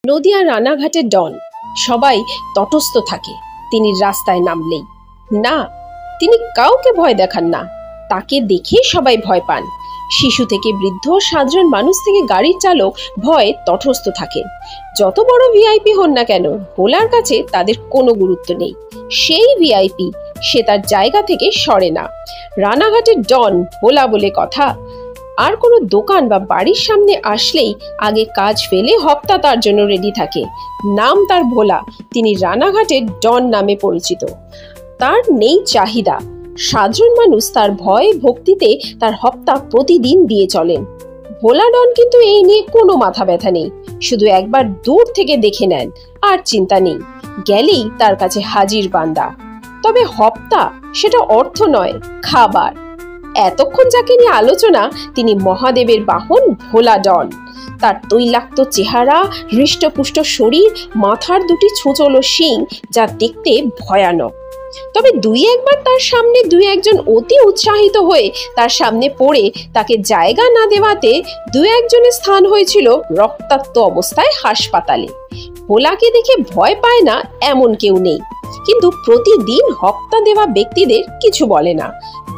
নদিয়া রানাঘাটের ডন সবাই তটস্থ থাকে তিনি রাস্তায় নামলেই। না, তিনি কাউকে ভয় দেখান না, তাকে দেখে সবাই ভয় পান। শিশু থেকে বৃদ্ধ, সাধারণ মানুষ থেকে গাড়ির চালক ভয়ে তটস্থ থাকেন। যত বড় ভিআইপি হন না কেন, ভোলার কাছে তাদের কোনো গুরুত্ব নেই। সেই ভিআইপি, সে তার জায়গা থেকে সরে না। রানাঘাটের ডন ভোলা বলে কথা। আর কোনো দোকান বা বাড়ির সামনে আসলেই আগে কাজ ফেলে হপ্তা তার জন্য রেডি থাকে। নাম তার ভোলা, তিনি রানাঘাটের ডন নামে পরিচিত। তার নেই চাহিদা, সাধারণ মানুষ তার ভয় ভক্তিতে তার হপ্তা প্রতিদিন দিয়ে চলেন। ভোলা ডন কিন্তু এই নিয়ে কোনো মাথা ব্যথা নেই, শুধু একবার দূর থেকে দেখে নেন আর চিন্তা নেই, গেলেই তার কাছে হাজির বান্দা। তবে হপ্তা সেটা অর্থ নয়, খাবার। এতক্ষণ যাকে নিয়ে আলোচনা, তিনি মহাদেবের বাহন ভোলা ডন। তার তৈলাক্ত চেহারা, হৃষ্টপুষ্ট শরীর, মাথার দুটি ছোচলো শিং, যা দেখতে ভয়ানক। তবে দুই একবার তার সামনে দুই একজন অতি উৎসাহিত হয়ে তার সামনে পড়ে তাকে জায়গা না দেওয়াতে দুই একজনের স্থান হয়েছিল রক্তাক্ত অবস্থায় হাসপাতালে। ভোলাকে দেখে ভয় পায় না এমন কেউ নেই, কিন্তু প্রতিদিন হপ্তা দেওয়া ব্যক্তিদের কিছু বলে না।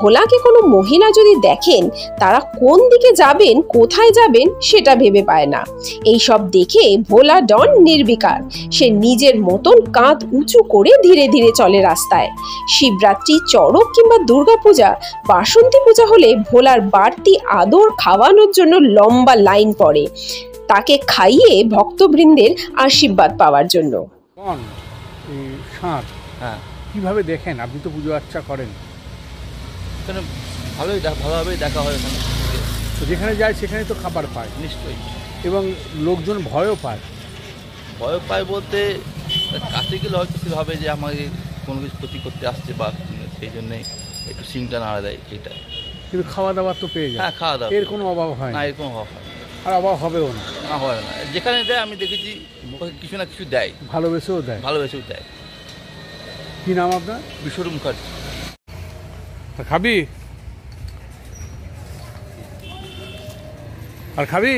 ভোলাকে কোনো মহিলা যদি দেখেন, তারা কোন দিকে যাবেন, কোথায় যাবেন সেটা ভেবে পায় না। এইসব দেখে ভোলা ডন নির্বিকার। সে নিজের মতন কাঁধ উঁচু করে ধীরে ধীরে চলে রাস্তায়। শিবরাত্রি, চড়ক কিংবা দুর্গাপূজা, বাসন্তী পূজা হলে ভোলার বাড়তি আদর খাওয়ানোর জন্য লম্বা লাইন পড়ে, তাকে খাইয়ে ভক্তবৃন্দের আশীর্বাদ পাওয়ার জন্য। কিভাবে দেখেন? আপনি তো পুজো আর্চা করেন। এখানে ভালোভাবেই দেখা হয়। এখানে যেখানে যায় সেখানে তো খাবার পায় নিশ্চয়ই, এবং লোকজন ভয়ও পায়। ভয় পায় বলতে কাছে গেলে হয়তো সে ভাবে যে আমাকে কোনো কিছু ক্ষতি করতে আসছে, বা সেই জন্যে একটু সিংটা নাড়া দেয়, এইটা। কিন্তু খাওয়া দাওয়া তো পেয়ে যায়। হ্যাঁ, খাওয়া দাওয়া এর কোনো অভাব হয় না, এর কোনো অভাব হয় না, আর অভাব হবেও না। না, হয় না। যেখানে দেয় আমি দেখেছি কিছু না কিছু দেয়, ভালোবেসেও দেয়। ভালোবেসেও দেয়। কি নাম আপনার? বিশ্বরূপ মুখার্জি। খাবি আর খাবি?